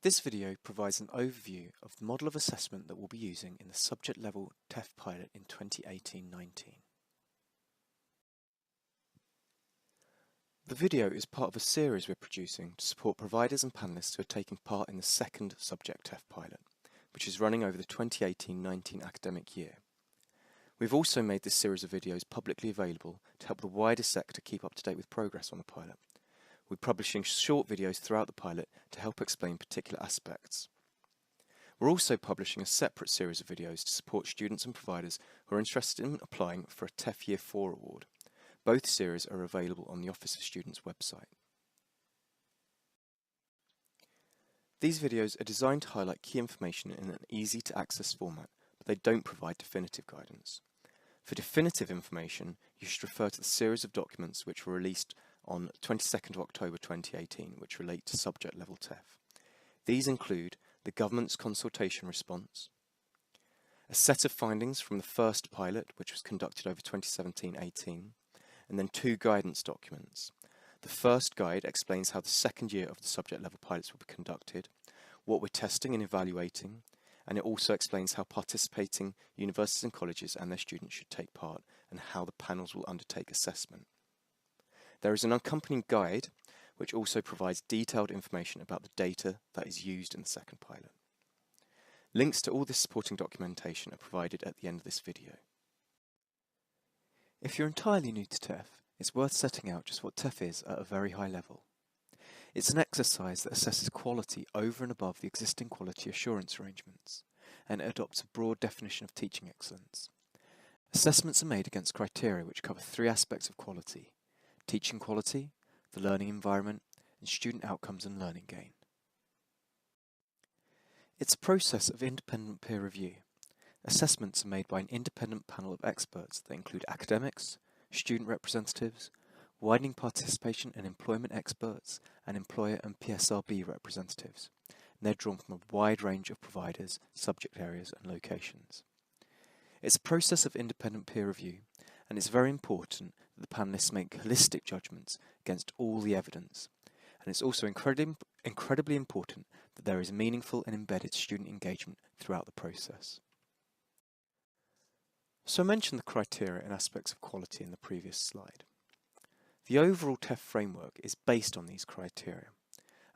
This video provides an overview of the model of assessment that we'll be using in the subject level TEF pilot in 2018-19. The video is part of a series we're producing to support providers and panellists who are taking part in the second subject TEF pilot, which is running over the 2018-19 academic year. We've also made this series of videos publicly available to help the wider sector keep up to date with progress on the pilot. We're publishing short videos throughout the pilot to help explain particular aspects. We're also publishing a separate series of videos to support students and providers who are interested in applying for a TEF Year 4 award. Both series are available on the Office of Students website. These videos are designed to highlight key information in an easy-to-access format, but they don't provide definitive guidance. For definitive information, you should refer to the series of documents which were released on 22nd of October 2018, which relate to subject level TEF. These include the government's consultation response, a set of findings from the first pilot, which was conducted over 2017-18, and then two guidance documents. The first guide explains how the second year of the subject level pilots will be conducted, what we're testing and evaluating, and it also explains how participating universities and colleges and their students should take part and how the panels will undertake assessment. There is an accompanying guide which also provides detailed information about the data that is used in the second pilot. Links to all this supporting documentation are provided at the end of this video. If you're entirely new to TEF, it's worth setting out just what TEF is at a very high level. It's an exercise that assesses quality over and above the existing quality assurance arrangements, and it adopts a broad definition of teaching excellence. Assessments are made against criteria which cover three aspects of quality: teaching quality, the learning environment, and student outcomes and learning gain. It's a process of independent peer review. Assessments are made by an independent panel of experts that include academics, student representatives, widening participation and employment experts, and employer and PSRB representatives. And they're drawn from a wide range of providers, subject areas, and locations. It's a process of independent peer review, and it's very important that the panellists make holistic judgments against all the evidence. And it's also incredibly important that there is meaningful and embedded student engagement throughout the process. So I mentioned the criteria and aspects of quality in the previous slide. The overall TEF framework is based on these criteria,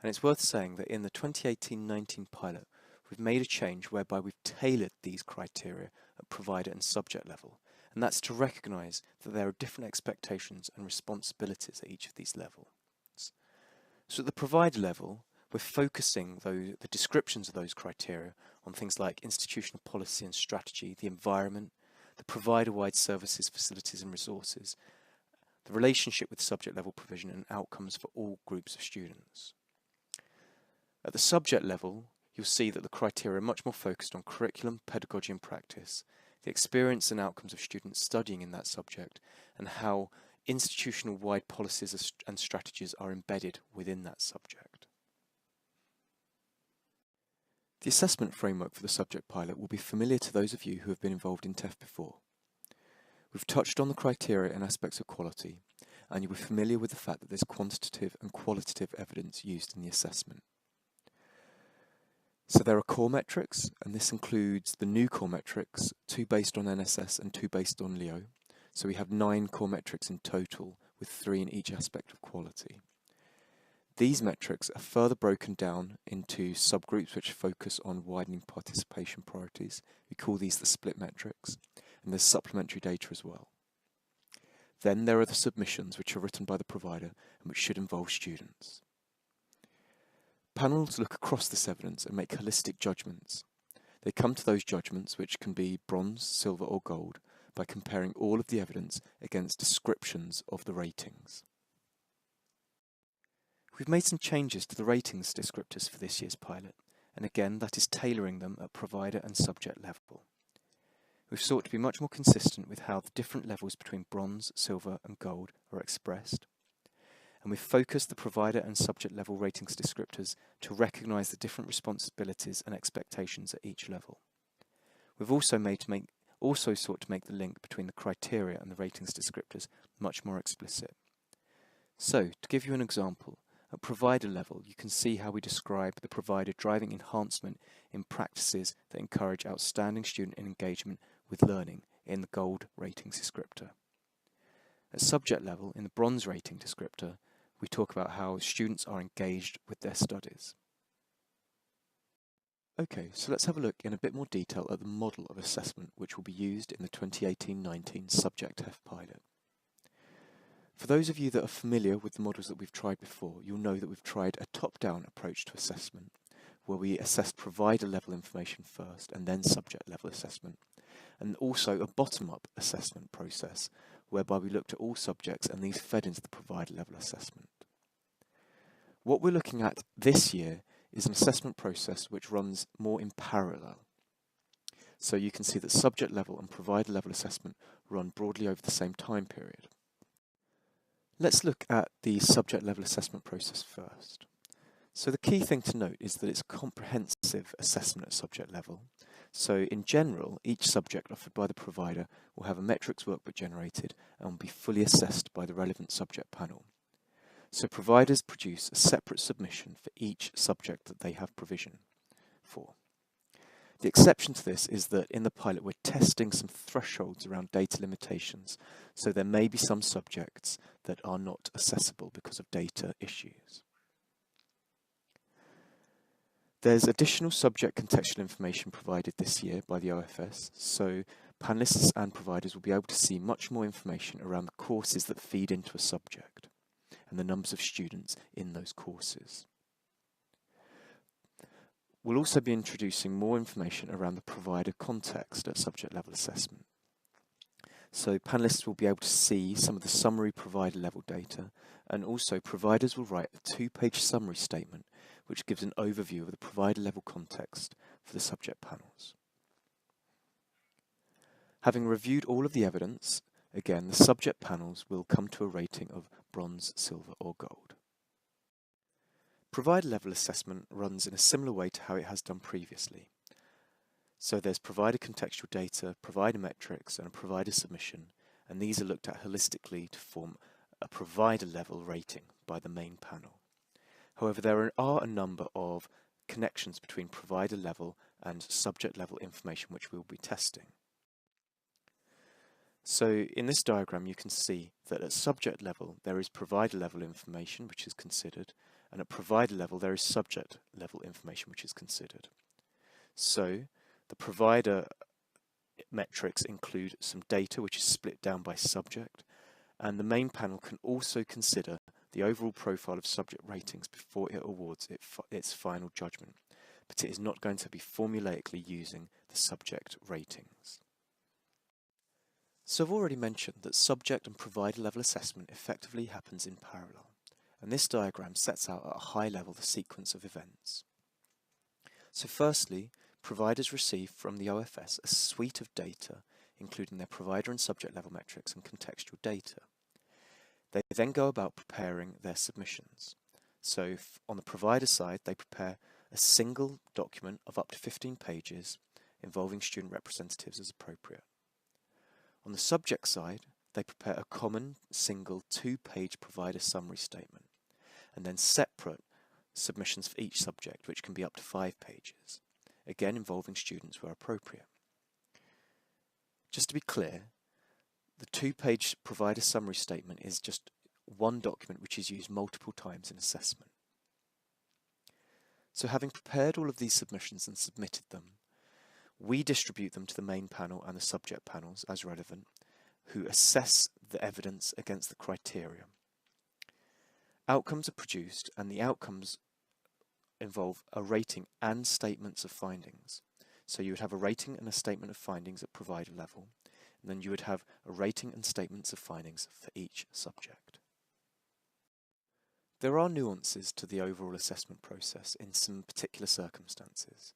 and it's worth saying that in the 2018-19 pilot, we've made a change whereby we've tailored these criteria at provider and subject level, and that's to recognise that there are different expectations and responsibilities at each of these levels. So at the provider level, we're focusing the descriptions of those criteria on things like institutional policy and strategy, the environment, the provider-wide services, facilities and resources, the relationship with subject level provision and outcomes for all groups of students. At the subject level, you'll see that the criteria are much more focused on curriculum, pedagogy and practice, the experience and outcomes of students studying in that subject, and how institutional-wide policies and strategies are embedded within that subject. The assessment framework for the subject pilot will be familiar to those of you who have been involved in TEF before. We've touched on the criteria and aspects of quality, and you'll be familiar with the fact that there's quantitative and qualitative evidence used in the assessment. So there are core metrics, and this includes the new core metrics, 2 based on NSS and 2 based on LEO. So we have 9 core metrics in total, with 3 in each aspect of quality. These metrics are further broken down into subgroups which focus on widening participation priorities. We call these the split metrics, and there's supplementary data as well. Then there are the submissions which are written by the provider and which should involve students. Panels look across this evidence and make holistic judgments. They come to those judgments, which can be bronze, silver or gold, by comparing all of the evidence against descriptions of the ratings. We've made some changes to the ratings descriptors for this year's pilot, and again that is tailoring them at provider and subject level. We've sought to be much more consistent with how the different levels between bronze, silver and gold are expressed, and we've focused the provider and subject level ratings descriptors to recognise the different responsibilities and expectations at each level. We've also sought to make the link between the criteria and the ratings descriptors much more explicit. So, to give you an example, At provider level, you can see how we describe the provider driving enhancement in practices that encourage outstanding student engagement with learning in the gold ratings descriptor. At subject level, in the bronze rating descriptor, we talk about how students are engaged with their studies. Okay, so let's have a look in a bit more detail at the model of assessment which will be used in the 2018-19 Subject TEF pilot. For those of you that are familiar with the models that we've tried before, you'll know that we've tried a top-down approach to assessment, where we assessed provider-level information first and then subject-level assessment, and also a bottom-up assessment process, whereby we looked at all subjects and these fed into the provider-level assessment. What we're looking at this year is an assessment process which runs more in parallel. So you can see that subject-level and provider-level assessment run broadly over the same time period. Let's look at the subject level assessment process first. So the key thing to note is that it's a comprehensive assessment at subject level. So in general, each subject offered by the provider will have a metrics workbook generated and will be fully assessed by the relevant subject panel. So providers produce a separate submission for each subject that they have provision for. The exception to this is that in the pilot we're testing some thresholds around data limitations, so there may be some subjects that are not accessible because of data issues. There's additional subject contextual information provided this year by the OFS, so panelists and providers will be able to see much more information around the courses that feed into a subject and the numbers of students in those courses. We'll also be introducing more information around the provider context at subject level assessment. So panelists will be able to see some of the summary provider level data, and also providers will write a 2-page summary statement which gives an overview of the provider level context for the subject panels. Having reviewed all of the evidence, again the subject panels will come to a rating of bronze, silver or gold. Provider level assessment runs in a similar way to how it has done previously. So there's provider contextual data, provider metrics and a provider submission, and these are looked at holistically to form a provider level rating by the main panel. However, there are a number of connections between provider level and subject level information which we'll be testing. So in this diagram you can see that at subject level there is provider level information which is considered, and at provider level there is subject level information which is considered. So the provider metrics include some data which is split down by subject, and the main panel can also consider the overall profile of subject ratings before it awards its final judgment, but it is not going to be formulaically using the subject ratings. So I've already mentioned that subject and provider level assessment effectively happens in parallel, and this diagram sets out at a high level the sequence of events. So firstly, providers receive from the OFS a suite of data, including their provider and subject level metrics and contextual data. They then go about preparing their submissions. So on the provider side, they prepare a single document of up to 15 pages involving student representatives as appropriate. On the subject side, they prepare a common single 2-page provider summary statement, and then separate submissions for each subject, which can be up to 5 pages, again involving students where appropriate. Just to be clear, the 2-page provider summary statement is just one document which is used multiple times in assessment. So having prepared all of these submissions and submitted them, we distribute them to the main panel and the subject panels as relevant, who assess the evidence against the criteria. Outcomes are produced, and the outcomes involve a rating and statements of findings. So you would have a rating and a statement of findings at provider level, and then you would have a rating and statements of findings for each subject. There are nuances to the overall assessment process in some particular circumstances.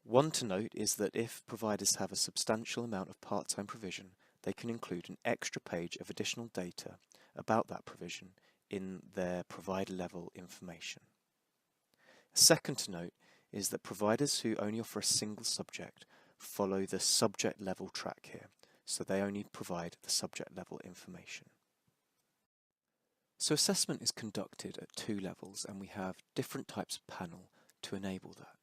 One to note is that if providers have a substantial amount of part-time provision, they can include an extra page of additional data about that provision in their provider level information. A second to note is that providers who only offer a single subject follow the subject level track here, so they only provide the subject level information. So assessment is conducted at two levels, and we have different types of panel to enable that.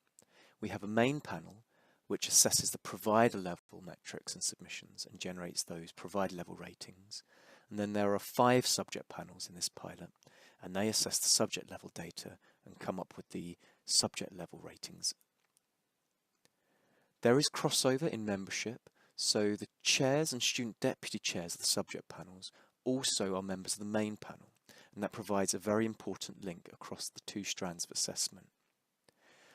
We have a main panel which assesses the provider level metrics and submissions and generates those provider level ratings. And then there are 5 subject panels in this pilot, and they assess the subject level data and come up with the subject level ratings. There is crossover in membership, so the chairs and student deputy chairs of the subject panels also are members of the main panel, and that provides a very important link across the 2 strands of assessment.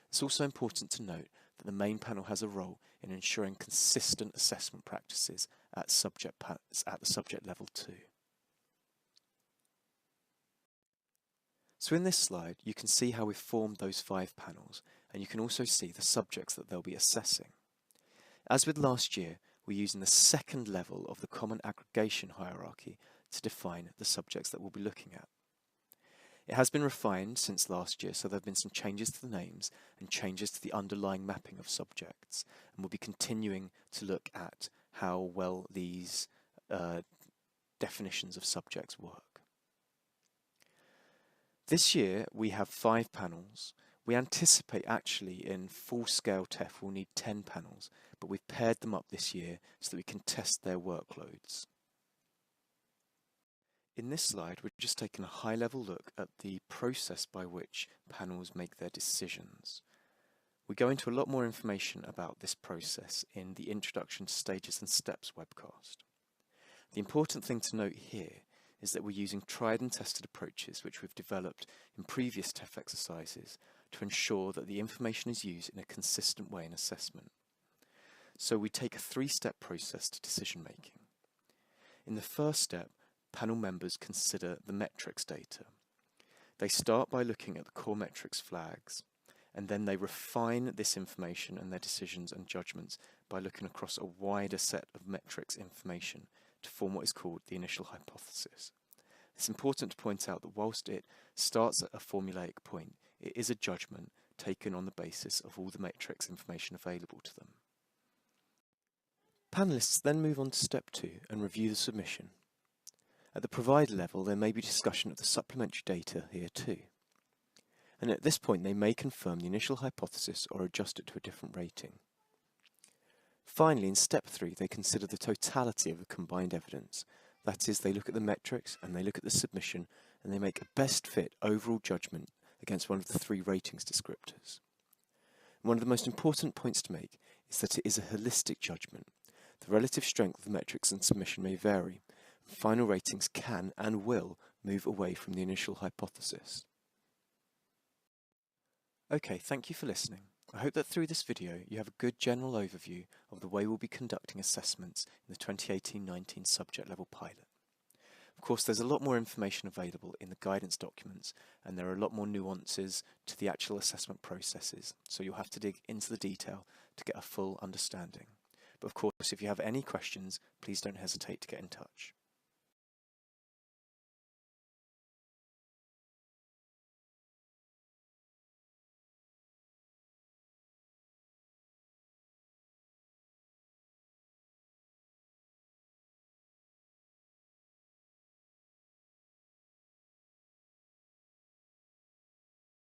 It's also important to note that the main panel has a role in ensuring consistent assessment practices at the subject level too. So in this slide, you can see how we've formed those 5 panels, and you can also see the subjects that they'll be assessing. As with last year, we're using the second level of the common aggregation hierarchy to define the subjects that we'll be looking at. It has been refined since last year, so there have been some changes to the names and changes to the underlying mapping of subjects, and we'll be continuing to look at how well these definitions of subjects work. This year we have 5 panels. We anticipate actually in full-scale TEF we'll need 10 panels, but we've paired them up this year so that we can test their workloads. In this slide, we're just taking a high-level look at the process by which panels make their decisions. We go into a lot more information about this process in the Introduction to Stages and Steps webcast. The important thing to note here is that we're using tried and tested approaches which we've developed in previous TEF exercises to ensure that the information is used in a consistent way in assessment. So we take a 3-step process to decision making. In the first step, panel members consider the metrics data. They start by looking at the core metrics flags, and then they refine this information and their decisions and judgments by looking across a wider set of metrics information to form what is called the initial hypothesis. It's important to point out that whilst it starts at a formulaic point, it is a judgment taken on the basis of all the metrics information available to them. Panelists then move on to step 2 and review the submission. At the provider level, there may be discussion of the supplementary data here too. And at this point, they may confirm the initial hypothesis or adjust it to a different rating. Finally, in step 3, they consider the totality of the combined evidence. That is, they look at the metrics and they look at the submission and they make a best fit overall judgment against one of the 3 ratings descriptors. And one of the most important points to make is that it is a holistic judgment. The relative strength of the metrics and submission may vary. Final ratings can and will move away from the initial hypothesis. Okay, thank you for listening. I hope that through this video you have a good general overview of the way we'll be conducting assessments in the 2018-19 subject level pilot. Of course, there's a lot more information available in the guidance documents, and there are a lot more nuances to the actual assessment processes, so you'll have to dig into the detail to get a full understanding. But of course, if you have any questions, please don't hesitate to get in touch.